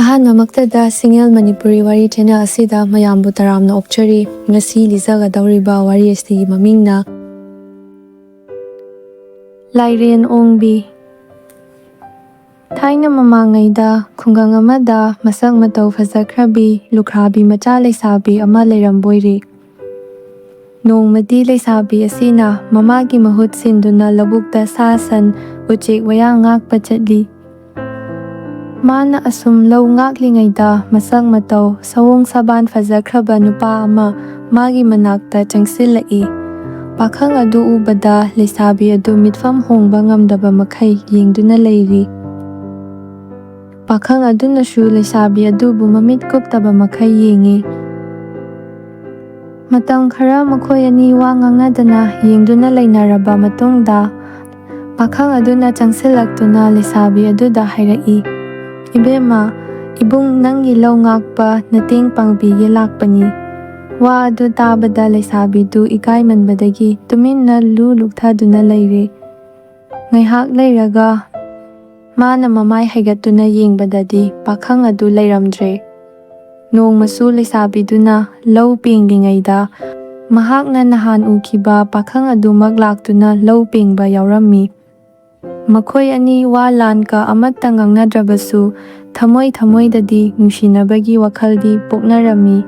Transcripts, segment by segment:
ꯑꯍꯥꯟꯕꯃꯛꯇꯗ ꯁꯤꯡꯒꯦꯜ ꯃꯅꯤꯄꯨꯔꯤ ꯋꯥꯔꯤ ꯆꯦꯅꯦꯜ ꯑꯁꯤꯗ ꯃꯌꯥꯝꯕꯨ ꯇꯔꯥꯝꯅ ꯑꯣꯛꯆꯔꯤ꯫ ꯉꯁꯤ ꯂꯤꯖꯒꯗꯧꯔꯤꯕ ꯋꯥꯔꯤ ꯑꯁꯤꯒꯤ ꯃꯃꯤꯡꯅ ꯂꯥꯏꯔꯦꯟ ꯑꯣꯡꯕꯤ꯫ ꯊꯥꯏꯅ ꯃꯃꯥꯡꯉꯩꯗ ꯈꯨꯡꯒꯪ ꯑꯃꯗ ꯃꯁꯛ ꯃꯇꯧ ꯐꯖꯈ꯭ꯔꯕꯤ ꯂꯨꯈ꯭ꯔꯥꯕꯤ ꯃꯆꯥ ꯂꯩꯁꯥꯕꯤ ꯑꯃ ꯂꯩꯔꯝꯕꯣꯏꯔꯦ꯫ ꯅꯣꯡꯃꯗꯤ ꯂꯩꯁꯥꯕꯤ ꯑꯁꯤꯅ ꯃꯃꯥꯒꯤ ꯃꯍꯨꯠ ꯁꯤꯟꯗꯨꯅ ꯂꯧꯕꯨꯛꯇ ꯁꯥ ꯁꯟ ꯎꯆꯦꯛ ꯋꯥꯌꯥ ꯉꯥꯛꯄ ꯆꯠꯂꯤ꯫ ꯃꯥꯅ ꯑꯁꯨꯝ ꯂꯧ ꯉꯥꯛꯂꯤꯉꯩꯗ ꯃꯁꯛ ꯃꯇꯧ ꯁꯑꯣꯡ ꯁꯥꯕꯥꯟ ꯐꯖꯈ꯭ꯔꯕ ꯅꯨꯄꯥ ꯑꯃ ꯃꯥꯒꯤ ꯃꯅꯥꯛꯇ ꯆꯪꯁꯤꯜꯂꯛꯏ꯫ ꯄꯥꯈꯪ ꯑꯗꯨ ꯎꯕꯗ ꯂꯩꯁꯥꯕꯤ ꯑꯗꯨ ꯃꯤꯠꯐꯝ ꯍꯣꯡꯕ ꯉꯝꯗꯕ ꯃꯈꯩ ꯌꯦꯡꯗꯨꯅ ꯂꯩꯔꯤ꯫ ꯄꯥꯈꯪ ꯑꯗꯨꯅꯁꯨ ꯂꯩꯁꯥꯕꯤ ꯑꯗꯨꯕꯨ ꯃꯃꯤꯠ ꯀꯨꯞꯇꯕ ꯃꯈꯩ ꯌꯦꯡꯏ꯫ ꯃꯇꯝ ꯈꯔ ꯃꯈꯣꯏ ꯑꯅꯤ ꯋꯥ ꯉꯥꯡꯅꯗꯅ ꯌꯦꯡꯗꯨꯅ ꯂꯩꯅꯔꯕ ꯃꯇꯨꯡꯗ ꯄꯥꯈꯪ ꯑꯗꯨꯅ ꯆꯪꯁꯤꯜꯂꯛꯇꯨꯅ ꯂꯩꯁꯥꯕꯤ ꯑꯗꯨꯗ ꯍꯥꯏꯔꯛꯏ, "ꯏꯕꯦꯝꯃ, ꯏꯕꯨꯡ ꯅꯪꯒꯤ ꯂꯧ ꯉꯥꯛꯄ ꯃꯇꯦꯡ ꯄꯥꯡꯕꯤꯒꯦ ꯂꯥꯛꯄꯅꯤ꯫" ꯋꯥ ꯑꯗꯨ ꯇꯥꯕꯗ ꯂꯩꯁꯥꯕꯤꯗꯨ ꯏꯀꯥꯏꯃꯟꯕꯗꯒꯤ ꯇꯨꯃꯤꯟꯅ ꯂꯨꯛꯊꯗꯨꯅ ꯂꯩꯔꯦ꯫ ꯉꯥꯏꯍꯥꯛ ꯂꯩꯔꯒ ꯃꯥꯅ ꯃꯃꯥꯏ ꯍꯥꯏꯒꯠꯇꯨꯅ ꯌꯦꯡꯕꯗꯗꯤ ꯄꯥꯈꯪ ꯑꯗꯨ ꯂꯩꯔꯝꯗ꯭ꯔꯦ꯫ ꯅꯣꯡꯃꯁꯨ ꯂꯩꯁꯥꯕꯤꯗꯨꯅ ꯂꯧ ꯄꯦꯡꯂꯤꯉꯩꯗ ꯃꯍꯥꯛꯅ ꯅꯍꯥꯟ ꯎꯈꯤꯕ ꯄꯥꯈꯪ ꯑꯗꯨꯃꯛ ꯂꯥꯛꯇꯨꯅ ꯂꯧ ꯄꯦꯡꯕ ꯌꯥꯎꯔꯝꯃꯤ꯫ ꯃꯈꯣꯏ ꯑꯅꯤ ꯋꯥ ꯂꯥꯟꯀ ꯑꯃꯠꯇ ꯉꯥꯡꯅꯗ꯭ꯔꯕꯁꯨ ꯊꯃꯣꯏ-ꯊꯃꯣꯏꯗꯗꯤ ꯅꯨꯡꯁꯤꯅꯕꯒꯤ ꯋꯥꯈꯜꯗꯤ ꯄꯣꯛꯅꯔꯝꯃꯤ꯫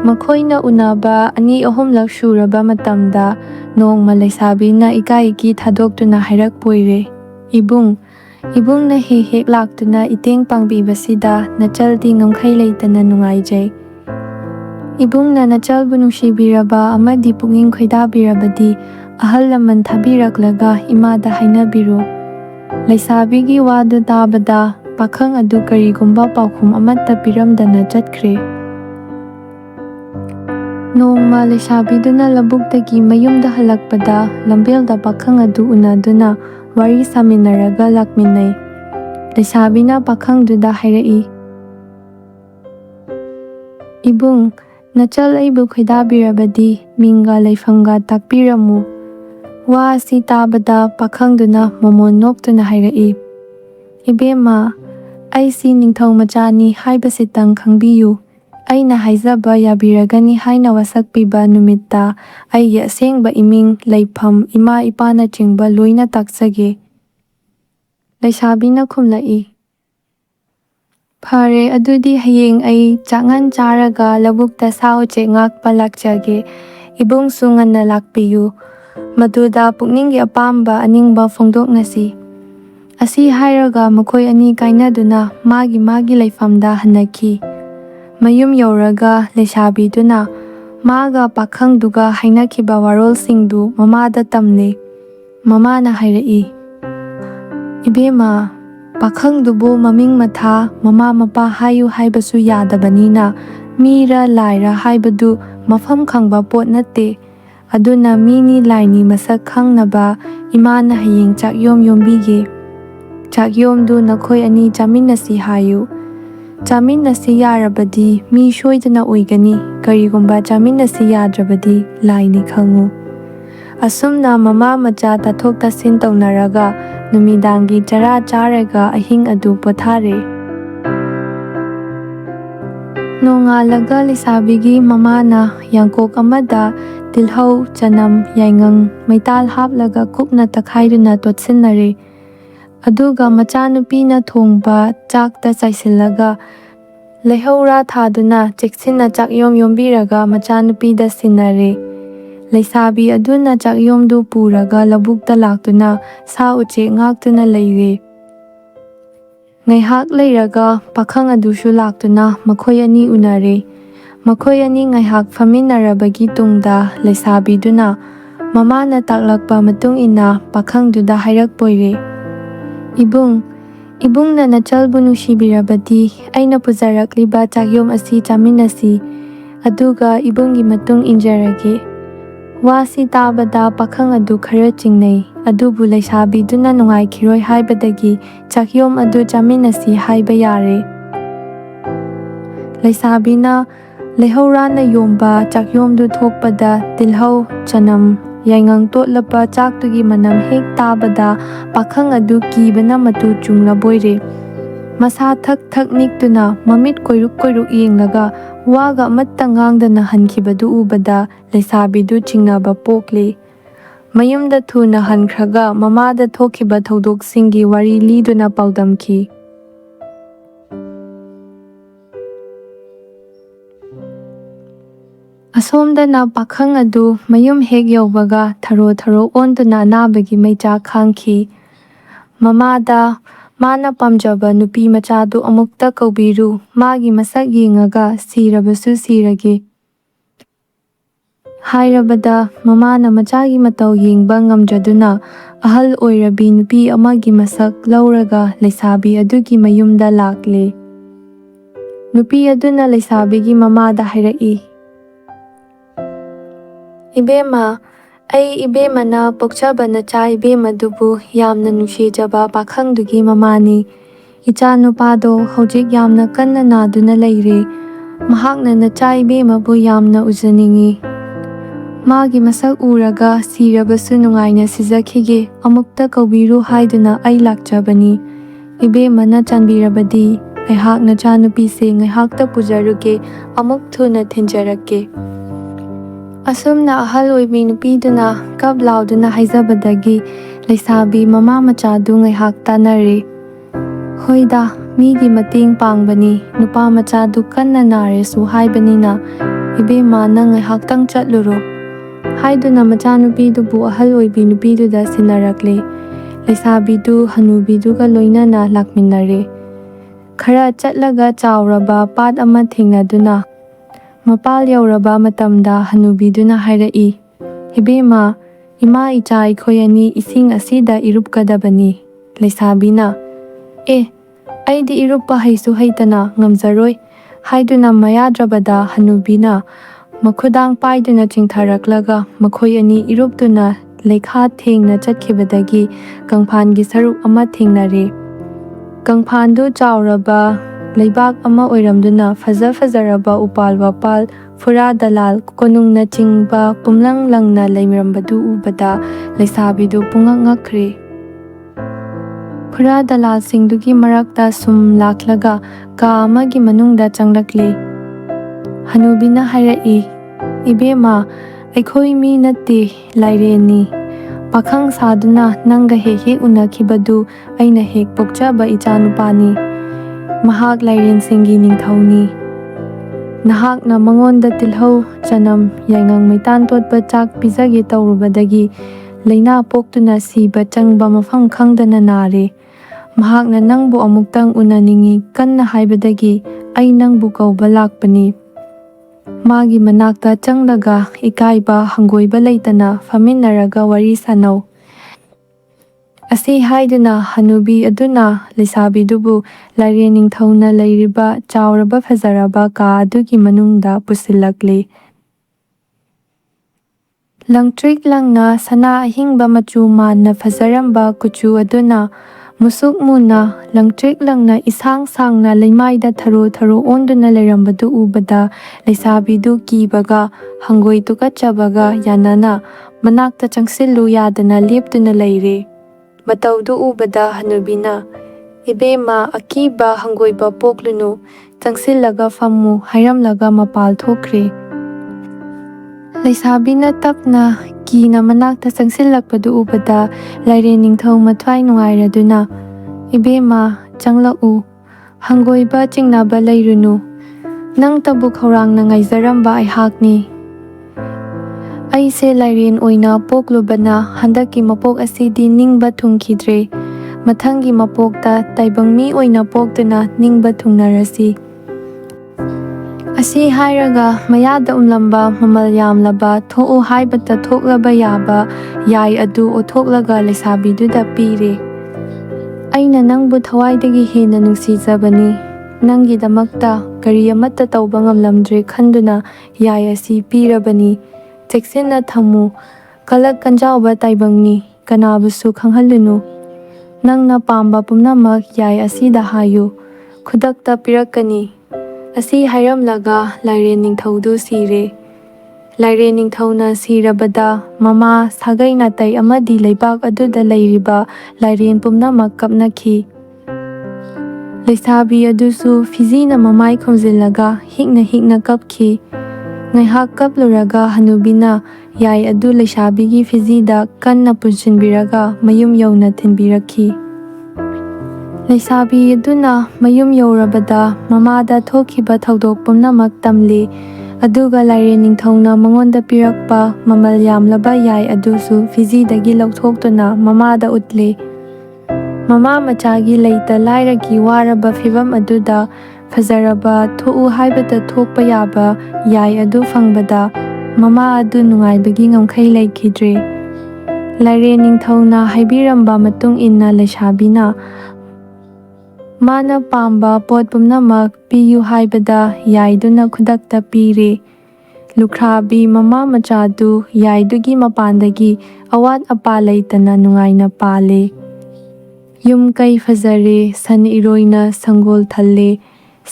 ꯃꯈꯣꯏꯅ ꯎꯅꯕ 2-3ꯂꯛ ꯁꯨꯔꯕ ꯃꯇꯝꯗ ꯅꯣꯡꯃ ꯂꯩꯁꯥꯕꯤꯅ ꯏꯀꯥꯏ-ꯏꯀꯤ ꯊꯥꯗꯣꯛꯇꯨꯅ ꯍꯥꯏꯔꯛꯄꯣꯏꯔꯦ, "ꯏꯕꯨꯡ, ꯏꯕꯨꯡꯅ ꯍꯦꯛ-ꯍꯦꯛ ꯂꯥꯛꯇꯨꯅ ꯃꯇꯦꯡ ꯄꯥꯡꯕꯤꯕꯁꯤꯗ ꯅꯆꯜꯗꯤ ꯉꯝꯈꯩ ꯂꯩꯇꯅ ꯅꯨꯡꯉꯥꯏꯖꯩ꯫ ꯏꯕꯨꯡꯅ ꯅꯆꯜꯕꯨ ꯅꯨꯡꯁꯤꯕꯤꯔꯕ ꯑꯃꯗꯤ ꯄꯨꯛꯅꯤꯡ ꯈꯣꯏꯗꯥꯕꯤꯔꯕꯗꯤ ꯑꯍꯜ ꯂꯃꯟ ꯊꯥꯕꯤꯔꯛꯂꯒ ꯏꯃꯥꯗ ꯍꯥꯏꯅꯕꯤꯔꯣ꯫" ꯂꯩꯁꯥꯕꯤꯒꯤ ꯋꯥꯗꯨ ꯇꯥꯕꯗ ꯄꯥꯈꯪ ꯑꯗꯨ ꯀꯔꯤꯒꯨꯝꯕ ꯄꯥꯎꯈꯨꯝ ꯑꯃꯠꯇ ꯄꯤꯔꯝꯗꯅ ꯆꯠꯈ꯭ꯔꯦ꯫ ꯅꯣꯡꯃ ꯂꯩꯁꯥꯕꯤꯗꯨꯅ ꯂꯧꯕꯨꯛꯇꯒꯤ ꯃꯌꯨꯝꯗ ꯍꯜꯂꯛꯄꯗ ꯂꯝꯕꯦꯜꯗ ꯄꯥꯈꯪ ꯑꯗꯨ ꯎꯅꯗꯨꯅ ꯋꯥꯔꯤ ꯁꯥꯃꯤꯟꯅꯔꯒ ꯂꯥꯛꯃꯤꯟꯅꯩ꯫ ꯂꯩꯁꯥꯕꯤꯅ ꯄꯥꯈꯪꯗꯨꯗ ꯍꯥꯏꯔꯛꯏ, "ꯏꯕꯨꯡ, ꯅꯆꯜ ꯑꯩꯕꯨ ꯈꯣꯏꯗꯥꯕꯤꯔꯕꯗꯤ ꯃꯤꯡꯒ ꯂꯩꯐꯝꯒ ꯇꯥꯛꯄꯤꯔꯝꯃꯨ꯫" ꯋꯥ ꯑꯁꯤ ꯇꯥꯕꯗ ꯄꯥꯈꯪꯗꯨꯅ ꯃꯣꯃꯣꯟ ꯅꯣꯛꯇꯨꯅ ꯍꯥꯏꯔꯛꯏ, "ꯏꯕꯦꯝꯃ, ꯑꯩꯁꯤ ꯅꯤꯡꯊꯧ ꯃꯆꯥꯅꯤ ꯍꯥꯏꯕꯁꯤꯇꯪ ꯈꯪꯕꯤꯌꯨ꯫ ꯑꯩꯅ ꯍꯥꯏꯖꯕ ꯌꯥꯕꯤꯔꯒꯅꯤ ꯍꯥꯏꯅ ꯋꯥꯁꯛꯄꯤꯕ ꯅꯨꯃꯤꯠꯇ ꯑꯩꯒꯤ ꯑꯁꯦꯡꯕ ꯏꯃꯤꯡ, ꯂꯩꯐꯝ, ꯏꯃꯥ-ꯏꯄꯥꯅꯆꯤꯡꯕ ꯂꯣꯏꯅ ꯇꯥꯛꯆꯒꯦ꯫" ꯂꯩꯁꯥꯕꯤꯅ ꯈꯨꯝꯂꯛꯏ, "ꯐꯔꯦ, ꯑꯗꯨꯗꯤ ꯍꯌꯦꯡ ꯑꯩ ꯆꯥꯛꯉꯟ ꯆꯥꯔꯒ ꯂꯧꯕꯨꯛꯇ ꯁꯥ ꯎꯆꯦꯛ ꯉꯥꯛꯄ ꯂꯥꯛꯆꯒꯦ꯫ ꯏꯕꯨꯡꯁꯨ ꯉꯟꯅ ꯂꯥꯛꯄꯤꯌꯨ, ꯃꯗꯨꯗ ꯄꯨꯛꯅꯤꯡꯒꯤ ꯑꯄꯥꯝꯕ ꯑꯅꯤꯡꯕ ꯐꯣꯡꯗꯣꯛꯅꯁꯤ꯫" ꯑꯁꯤ ꯍꯥꯏꯔꯒ ꯃꯈꯣꯏ ꯑꯅꯤ ꯀꯥꯏꯅꯗꯨꯅ ꯃꯥꯒꯤ ꯂꯩꯐꯝꯗ ꯍꯟꯅꯈꯤ꯫ ꯃꯌꯨꯝ ꯌꯧꯔꯒ ꯂꯩꯁꯥꯕꯤꯗꯨꯅ ꯃꯥꯒ ꯄꯥꯈꯪꯗꯨꯒ ꯍꯥꯏꯅꯈꯤꯕ ꯋꯥꯔꯣꯜꯁꯤꯡꯗꯨ ꯃꯃꯥꯗ ꯇꯝꯂꯦ꯫ ꯃꯃꯥꯅ ꯍꯥꯏꯔꯛꯏ, "ꯏꯕꯦꯝꯃ, ꯄꯥꯈꯪꯗꯨꯕꯨ ꯃꯃꯤꯡ ꯃꯊꯥ, ꯃꯃꯥ-ꯃꯄꯥ ꯍꯥꯏꯌꯨ ꯍꯥꯏꯕꯁꯨ ꯌꯥꯗꯕꯅꯤꯅ ꯃꯤꯔ ꯂꯥꯏꯔ ꯍꯥꯏꯕꯗꯨ ꯃꯐꯝ ꯈꯪꯕ ꯄꯣꯠ ꯅꯠꯇꯦ꯫ ꯑꯗꯨꯅ ꯃꯤꯅꯤ ꯂꯥꯏꯅꯤ ꯃꯁꯛ ꯈꯪꯅꯕ ꯏꯃꯥꯅ ꯍꯌꯦꯡ ꯆꯥꯛꯌꯣꯝ ꯌꯣꯝꯕꯤꯒꯦ꯫ ꯆꯥꯛꯌꯣꯝꯗꯨ ꯅꯈꯣꯏ ꯑꯅꯤ ꯆꯥꯃꯤꯟꯅꯁꯤ ꯍꯥꯏꯌꯨ꯫ ꯆꯥꯃꯤꯟꯅꯁꯤ ꯌꯥꯔꯕꯗꯤ ꯃꯤ ꯁꯣꯏꯗꯅ ꯑꯣꯏꯒꯅꯤ, ꯀꯔꯤꯒꯨꯝꯕ ꯆꯥꯃꯤꯟꯅꯁꯤ ꯌꯥꯗ꯭ꯔꯕꯗꯤ ꯂꯥꯏꯅꯤ ꯈꯪꯉꯨ꯫" ꯑꯁꯨꯝꯅ ꯃꯃꯥ-ꯃꯆꯥ ꯇꯥꯊꯣꯛ-ꯇꯥꯁꯤꯟ ꯇꯧꯅꯔꯒ ꯅꯨꯃꯤꯗꯥꯡꯒꯤ ꯆꯔꯥ ꯆꯥꯔꯒ ꯑꯍꯤꯡ ꯑꯗꯨ ꯄꯣꯊꯥꯔꯦ꯫ ꯅꯣꯡꯉꯥꯜꯂꯒ ꯂꯩꯁꯥꯕꯤꯒꯤ ꯃꯃꯥꯅ ꯌꯥꯡꯀꯣꯛ ꯑꯃꯗ ꯇꯤꯜꯍꯧ, ꯆꯅꯝ, ꯌꯥꯏꯉꯪ, ꯃꯩꯇꯥꯜ ꯍꯥꯞꯂꯒ ꯀꯨꯞꯅ ꯇꯛꯈꯥꯏꯗꯨꯅ ꯇꯣꯠꯁꯤꯟꯅꯔꯦ꯫ ꯑꯗꯨꯒ ꯃꯆꯥꯅꯨꯄꯤꯅ ꯊꯣꯡꯕ ꯆꯥꯛꯇ ꯆꯥꯏꯁꯤꯜꯂꯒ ꯂꯩꯍꯧꯔꯥ ꯊꯥꯗꯨꯅ ꯆꯦꯛꯁꯤꯟꯅ ꯆꯥꯛꯌꯣꯝ ꯌꯣꯝꯕꯤꯔꯒ ꯃꯆꯥꯅꯨꯄꯤꯗ ꯁꯤꯟꯅꯔꯦ꯫ ꯂꯩꯁꯥꯕꯤ ꯑꯗꯨꯅ ꯆꯥꯛꯌꯣꯝꯗꯨ ꯄꯨꯔꯒ ꯂꯧꯕꯨꯛꯇ ꯂꯥꯛꯇꯨꯅ ꯁꯥ ꯎꯆꯦꯛ ꯉꯥꯛꯇꯨꯅ ꯂꯩꯔꯦ꯫ ꯉꯥꯏꯍꯥꯛ ꯂꯩꯔꯒ ꯄꯥꯈꯪ ꯑꯗꯨꯁꯨ ꯂꯥꯛꯇꯨꯅ ꯃꯈꯣꯏ ꯑꯅꯤ ꯎꯅꯔꯦ꯫ ꯃꯈꯣꯏ ꯑꯅꯤ ꯉꯥꯏꯍꯥꯛ ꯐꯝꯃꯤꯟꯅꯔꯕꯒꯤ ꯇꯨꯡꯗ ꯂꯩꯁꯥꯕꯤꯗꯨꯅ ꯃꯃꯥꯅ ꯇꯥꯛꯂꯛꯄ ꯃꯇꯨꯡ ꯏꯟꯅ ꯄꯥꯈꯪꯗꯨꯗ ꯍꯥꯏꯔꯛꯄꯣꯏꯔꯦ, "ꯏꯕꯨꯡ, ꯏꯕꯨꯡꯅ ꯅꯆꯜꯕꯨ ꯅꯨꯡꯁꯤꯕꯤꯔꯕꯗꯤ ꯑꯩꯅ ꯄꯨꯖꯔꯛꯂꯤꯕ ꯆꯥꯛꯌꯣꯝ ꯑꯁꯤ ꯆꯥꯃꯤꯟꯅꯁꯤ, ꯑꯗꯨꯒ ꯏꯕꯨꯡꯒꯤ ꯃꯇꯨꯡ ꯏꯟꯖꯔꯒꯦ꯫" ꯋꯥꯁꯤ ꯇꯥꯕꯗ ꯄꯥꯈꯪ ꯑꯗꯨ ꯈꯔ ꯆꯤꯡꯅꯩ, ꯑꯗꯨꯕꯨ ꯂꯩꯁꯥꯕꯤꯗꯨꯅ ꯅꯨꯡꯉꯥꯏꯈꯤꯔꯣꯏ ꯍꯥꯏꯕꯗꯒꯤ ꯆꯥꯛꯌꯣꯝ ꯑꯗꯨ ꯆꯥꯃꯤꯟꯅꯁꯤ ꯍꯥꯏꯕ ꯌꯥꯔꯦ꯫ ꯂꯩꯁꯥꯕꯤꯅ ꯂꯩꯍꯧꯔꯥꯅ ꯌꯣꯝꯕ ꯆꯥꯛꯌꯣꯝꯗꯨ ꯊꯣꯛꯄꯗ ꯇꯤꯜꯍꯧ, ꯆꯅꯝ, ꯌꯥꯏꯉꯪ ꯇꯣꯠꯂꯕ ꯆꯥꯛꯇꯨꯒꯤ ꯃꯅꯝ ꯍꯦꯛ ꯇꯥꯕꯗ ꯄꯥꯈꯪ ꯑꯗꯨ ꯀꯤꯕꯅ ꯃꯇꯨ ꯆꯨꯡꯂꯕꯣꯏꯔꯦ꯫ Masa thak niktuna mamit koiruk yenglaga waga amatta ngangdana hankhibadu ubada leisabidu chingnaba pokli. Mayumda thuna hankhraga mamada thokiba thaudoksinggi wari liduna paudamki. Asomdana pakhang adu mayum hek yaubaga tharo onduna anabagi maicha khangki. Mamada mana pamjaba nupi machadu amukta kaubiru magi masak yengaga sirabasu sirage. Hairabada mamana machagi matau yengba ngamjaduna ahal oirabi nupi amagi masak lauraga leisabi adugi mayumda lakle. Nupi aduna leisabigi mamada hairai. Ibema, ai ibemana pokchaba nacha ibemadubu yamna nushijaba pakhangdugi mamani. Icha nupado hojik yamna kanna naduna leire. Mahakna nacha ibemabu yamna uzaningi. Magi masak uraga sirabasu nungaina sizakhige amukta kaubiru haiduna ai lakjabani. Ibemana chanbirabadi aihak nacha nupise ngaihakta pujaruge amuk thuna thinjarake. Asumna ahal oibi nupiduna kap lauduna haizabadagi leisabi mama machadu ngaihak tanare. Hoida migi mating pangbani nupa machadu kanna naresu haibanina ibema na ngaihaktang chatluro. Haiduna machanupidubu ahal oibi nupiduda sinarakle. Leisabidu hanubiduga loinana lakminare. Khara chatlaga chauraba pat ama thingnaduna mapal yauraba matamda hanubiduna hairai. Ibema, ima icha aikoyani ising asida irupkadabani. Leisabina, aidi iruppa haisu haitana ngamzaroi. Haiduna mayadrabada hanubina makhudang paiduna chingtharaklaga makoyani iruptuna lekha thengna chatkibadagi gangphangi saruk ama thengnare. Gangphandu chauraba leibak ama oiramduna fazaraba upal wapal fura dalal konungna chingba pumlang langna leimirambadu ubada leisabidu pungak-ngakre. Fura dalal singdugi marakta sum laklaga ka amagi manungda changlakle. Hanubina hairai. Ibema, aikoi mi natte Laireni. Pakhang saduna nanga hek unakibadu aina hek pokchaba ichanupani. Mahak Lairen singgi ningthauni. Nahakna mangonda tilhau chanam yaingang maitan totpa chak pizage taurubadagi leina poktuna siba changba mafam khangdana nare. Mahakna nangbu amuktang unaningi kanna haibadagi ai nangbu kauba lakpani. Magi manakta changlaga ikaiba hangoiba leitana faminaraga wari sanau. Asi haiduna hanubi aduna leisabidubu Lairen ningthauna leiriba chauraba fazaraba ka adugi manungda pusilakle. Langtrik langna sana ahingba machu manna fazaramba kuchu aduna musuk muna langtrik langna isang sangna leimaida tharo onduna leirambadu ubada leisabidu kibaga hangoi tukachabaga yanana manakta changsillu yadana leptuna leire. Mataudu ubada hanubina. Ibema akiba hangoiba poklunu changsillaga famu hairamlaga mapal thokre. Leisabina tapna kina manakta changsillakpadu ubada Lairen ningthau mathwai nungairaduna. Ibema changlau hangoiba chingnaba leirunu. Nang tabu khaurangna ngaizaramba aihakni. Aise Lairen oina poklubana handaki mapok asidi ningba thungkidre. Mathangi mapokta taibangmi oina poktuna ningba thungnarasi. Asi hairaga mayada umlamba mamal yamlaba thoo haibata thoklaba yaba yai adu othoklaga leisabiduda pire. Aina nangbu thawaidagi hena nungsijabani. Nangidamakta kari amata tauba ngamlamdre khanduna yai asi pirabani. Cheksinna thamu kalak kanjauba taibangni kanabusu khanghalunu. Nangna pamba pumnamak yai asida hayu khudakta pirakani. Asi hairamlaga Lairen ningthaudu sire. Lairen ningthauna sirabada mama sagai natai amadi leibak aduda leiriba Lairen pumnamak kapnakhi. ꯂꯩꯁꯥꯕꯤ ꯑꯗꯨꯁꯨ ꯐꯤꯖꯤꯅ ꯃꯃꯥꯏ ꯈꯨꯝꯖꯤꯜꯂꯒ ꯍꯤꯛꯅ ꯀꯞꯈꯤ꯫ ꯉꯥꯏꯍꯥꯛ ꯀꯞꯂꯨꯔꯒ ꯍꯅꯨꯕꯤꯅ ꯌꯥꯏ ꯑꯗꯨ ꯂꯩꯁꯥꯕꯤꯒꯤ ꯐꯤꯖꯤꯗ ꯀꯟꯅ ꯄꯨꯟꯁꯤꯟꯕꯤꯔꯒ ꯃꯌꯨꯝ ꯌꯧꯅ ꯊꯤꯟꯕꯤꯔꯛꯈꯤ꯫ ꯂꯩꯁꯥꯕꯤ ꯑꯗꯨꯅ ꯃꯌꯨꯝ ꯌꯧꯔꯕꯗ ꯃꯃꯥꯗ ꯊꯣꯛꯈꯤꯕ ꯊꯧꯗꯣꯛ ꯄꯨꯝꯅꯃꯛ ꯇꯝꯂꯤ, ꯑꯗꯨꯒ ꯂꯥꯏꯔꯦꯟ ꯅꯤꯡꯊꯧꯅ ꯃꯉꯣꯟꯗ ꯄꯤꯔꯛꯄ ꯃꯃꯜ ꯌꯥꯝꯂꯕ ꯌꯥꯏ ꯑꯗꯨꯁꯨ ꯐꯤꯖꯤꯗꯒꯤ ꯂꯧꯊꯣꯛꯇꯨꯅ ꯃꯃꯥꯗ ꯎꯠꯂꯤ꯫ ꯃꯃꯥ ꯃꯆꯥꯒꯤ ꯂꯩꯇ ꯂꯥꯏꯔꯒꯤ ꯋꯥꯔꯕ ꯐꯤꯚꯝ ꯑꯗꯨꯗ ꯐꯖꯔꯕ ꯊꯣꯛꯎ ꯍꯥꯏꯕꯗ ꯊꯣꯛꯄ ꯌꯥꯕ ꯌꯥꯏ ꯑꯗꯨ ꯐꯪꯕꯗ ꯃꯃꯥ ꯑꯗꯨ ꯅꯨꯡꯉꯥꯏꯕꯒꯤ ꯉꯝꯈꯩ ꯂꯩꯈꯤꯗ꯭ꯔꯦ꯫ ꯂꯥꯏꯔꯦꯟ ꯅꯤꯡꯊꯧꯅ ꯍꯥꯏꯕꯤꯔꯝꯕ ꯃꯇꯨꯡ ꯏꯟꯅ ꯂꯩꯁꯥꯕꯤꯅ ꯃꯥꯅ ꯄꯥꯝꯕ ꯄꯣꯠ ꯄꯨꯝꯅꯃꯛ ꯄꯤꯌꯨ ꯍꯥꯏꯕꯗ ꯌꯥꯏꯗꯨꯅ ꯈꯨꯗꯛꯇ ꯄꯤꯔꯦ꯫ ꯂꯨꯈ꯭ꯔꯥꯕꯤ ꯃꯃꯥ ꯃꯆꯥꯗꯨ ꯌꯥꯏꯗꯨꯒꯤ ꯃꯄꯥꯟꯗꯒꯤ ꯑꯋꯥꯠ ꯑꯄꯥ ꯂꯩꯇꯅ ꯅꯨꯡꯉꯥꯏꯅ ꯄꯥꯜꯂꯦ꯫ ꯌꯨꯝ ꯀꯩ ꯐꯖꯔꯦ, ꯁꯟ ꯏꯔꯣꯏꯅ ꯁꯪꯒꯣꯜ ꯊꯜꯂꯦ,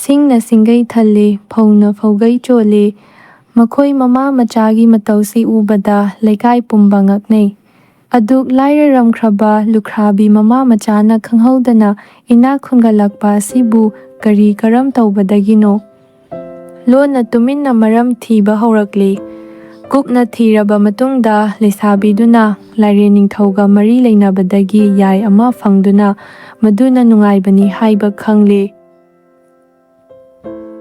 ꯁꯤꯡꯅ ꯁꯤꯡꯒꯩ ꯊꯜꯂꯦ, ꯐꯧꯅ ꯐꯧꯒꯩ ꯆꯣꯜꯂꯦ꯫ ꯃꯈꯣꯏ ꯃꯃꯥ ꯃꯆꯥꯒꯤ ꯃꯇꯧꯁꯤ ꯎꯕꯗ ꯂꯩꯀꯥꯏ ꯄꯨꯝꯕ ꯉꯛꯅꯩ꯫ ꯑꯗꯨꯛ ꯂꯥꯏꯔꯔꯝꯈ꯭ꯔꯕ ꯂꯨꯈ꯭ꯔꯥꯕꯤ ꯃꯃꯥ ꯃꯆꯥꯅ ꯈꯪꯍꯧꯗꯅ ꯏꯅꯥꯛ ꯈꯨꯟꯒꯠꯂꯛꯄ ꯑꯁꯤꯕꯨ ꯀꯔꯤ ꯀꯔꯝ ꯇꯧꯕꯗꯒꯤꯅꯣ? ꯂꯣꯟꯅ ꯇꯨꯃꯤꯟꯅ ꯃꯔꯝ ꯊꯤꯕ ꯍꯧꯔꯛꯂꯦ꯫ ꯀꯨꯞꯅ ꯊꯤꯔꯕ ꯃꯇꯨꯡꯗ ꯂꯩꯁꯥꯕꯤꯗꯨꯅ ꯂꯥꯏꯔꯦꯟ ꯅꯤꯡꯊꯧꯒ ꯃꯔꯤ ꯂꯩꯅꯕꯗꯒꯤ ꯌꯥꯏ ꯑꯃ ꯐꯪꯗꯨꯅ ꯃꯗꯨꯅ ꯅꯨꯡꯉꯥꯏꯕꯅꯤ ꯍꯥꯏꯕ ꯈꯪꯂꯦ꯫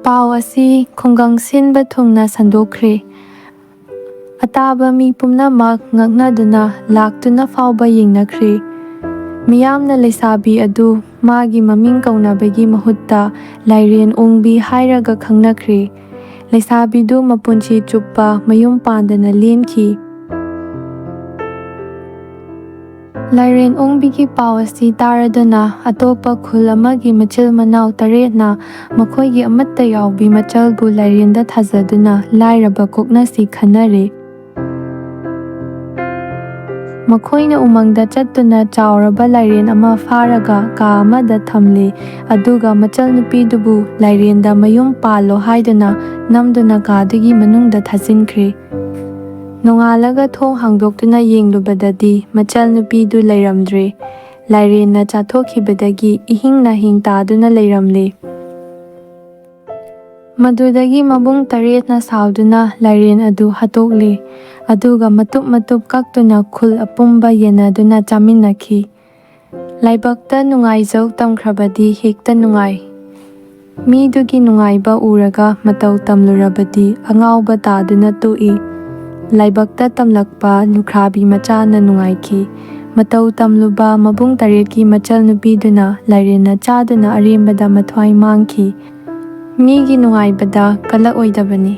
ꯄꯥꯎ ꯑꯁꯤ ꯈꯨꯡꯒꯪ ꯁꯤꯟꯕ ꯊꯨꯡꯅ ꯁꯟꯗꯣꯛꯈ꯭ꯔꯦ꯫ ꯑꯇꯥꯕ ꯃꯤ ꯄꯨꯝꯅꯃꯛ ꯉꯛꯅꯗꯨꯅ ꯂꯥꯛꯇꯨꯅ ꯐꯥꯎꯕ ꯌꯦꯡꯅꯈ꯭ꯔꯦ꯫ ꯃꯤꯌꯥꯝꯅ ꯂꯩꯁꯥꯕꯤ ꯑꯗꯨ ꯃꯥꯒꯤ ꯃꯃꯤꯡ ꯀꯧꯅꯕꯒꯤ ꯃꯍꯨꯠꯇ ꯂꯥꯏꯔꯦꯟ ꯑꯣꯡꯕꯤ ꯍꯥꯏꯔꯒ ꯈꯪꯅꯈ꯭ꯔꯦ꯫ ꯂꯩꯁꯥꯕꯤꯗꯨ ꯃꯄꯨꯟꯁꯤ ꯆꯨꯞꯄ ꯃꯌꯨꯝ ꯄꯥꯟꯗꯅ ꯂꯦꯟꯈꯤ꯫ ꯂꯥꯏꯔꯦꯟ ꯑꯣꯡꯕꯤꯒꯤ ꯄꯥꯎ ꯑꯁꯤ ꯇꯥꯔꯗꯨꯅ ꯑꯇꯣꯞꯄ ꯈꯨꯜ ꯑꯃꯒꯤ ꯃꯆꯤꯜ ꯃꯅꯥꯎ 8ꯅ ꯃꯈꯣꯏꯒꯤ ꯑꯃꯠꯇ ꯌꯥꯎꯕꯤ ꯃꯆꯜꯕꯨ ꯂꯥꯏꯔꯦꯟꯗ ꯊꯥꯖꯗꯨꯅ ꯂꯥꯏꯔꯕ ꯀꯣꯛꯅꯁꯤ ꯈꯟꯅꯔꯦ꯫ ꯃꯈꯣꯏꯅ ꯎꯃꯪꯗ ꯆꯠꯇꯨꯅ ꯆꯥꯎꯔꯕ ꯂꯥꯏꯔꯦꯟ ꯑꯃ ꯐꯥꯔꯒ ꯀꯥ ꯑꯃꯗ ꯊꯝꯂꯦ, ꯑꯗꯨꯒ ꯃꯆꯜꯅꯨꯄꯤꯗꯨꯕꯨ ꯂꯥꯏꯔꯦꯟꯗ ꯃꯌꯨꯝ ꯄꯥꯜꯂꯣ ꯍꯥꯏꯗꯨꯅ ꯅꯝꯗꯨꯅ ꯀꯥꯗꯨꯒꯤ ꯃꯅꯨꯡꯗ ꯊꯥꯖꯤꯟꯈ꯭ꯔꯦ꯫ ꯅꯣꯡꯉꯥꯜꯂꯒ ꯊꯣꯡ ꯍꯥꯡꯗꯣꯛꯇꯨꯅ ꯌꯦꯡꯂꯨꯕꯗꯗꯤ ꯃꯆꯜꯅꯨꯄꯤꯗꯨ ꯂꯩꯔꯝꯗ꯭ꯔꯦ꯫ ꯂꯥꯏꯔꯦꯟꯅ ꯆꯥꯊꯣꯛꯈꯤꯕꯗꯒꯤ ꯏꯍꯤꯡ ꯅꯥꯍꯤꯡ ꯇꯥꯗꯨꯅ ꯂꯩꯔꯝꯂꯦ꯫ ꯃꯗꯨꯗꯒꯤ ꯃꯕꯨꯡ 8ꯅ ꯁꯥꯎꯗꯨꯅ ꯂꯥꯏꯔꯦꯟ ꯑꯗꯨ ꯍꯥꯠꯇꯣꯛꯂꯦ, ꯑꯗꯨꯒ ꯃꯇꯨꯞ ꯃꯇꯨꯞ ꯀꯛꯇꯨꯅ ꯈꯨꯜ ꯑꯄꯨꯝꯕ ꯌꯦꯟꯅꯗꯨꯅ ꯆꯥꯃꯤꯟꯅꯈꯤ꯫ ꯂꯥꯏꯕꯛꯇ ꯅꯨꯡꯉꯥꯏꯖꯧ ꯇꯝꯈ꯭ꯔꯕꯗꯤ ꯍꯦꯛꯇ ꯅꯨꯡꯉꯥꯏ꯫ ꯃꯤꯗꯨꯒꯤ ꯅꯨꯡꯉꯥꯏꯕ ꯎꯔꯒ ꯃꯇꯧ ꯇꯝꯂꯨꯔꯕꯗꯤ ꯑꯉꯥꯎꯕ ꯇꯥꯗꯨꯅ ꯇꯣꯛꯏ꯫ ꯂꯥꯏꯕꯛꯇ ꯇꯝꯂꯛꯄ ꯂꯨꯈ꯭ꯔꯥꯕꯤ ꯃꯆꯥꯅ ꯅꯨꯡꯉꯥꯏꯈꯤ꯫ ꯃꯇꯧ ꯇꯝꯂꯨꯕ ꯃꯕꯨꯡ 8ꯀꯤ ꯃꯆꯜꯅꯨꯄꯤꯗꯨꯅ ꯂꯥꯏꯔꯦꯟꯅ ꯆꯥꯗꯨꯅ ꯑꯔꯦꯝꯕꯗ ꯃꯊ꯭ꯋꯥꯏ ꯃꯥꯡꯈꯤ꯫ ꯃꯤꯒꯤ ꯅꯨꯡꯉꯥꯏꯕꯗ ꯀꯜꯂꯛꯑꯣꯏꯗꯕꯅꯤ꯫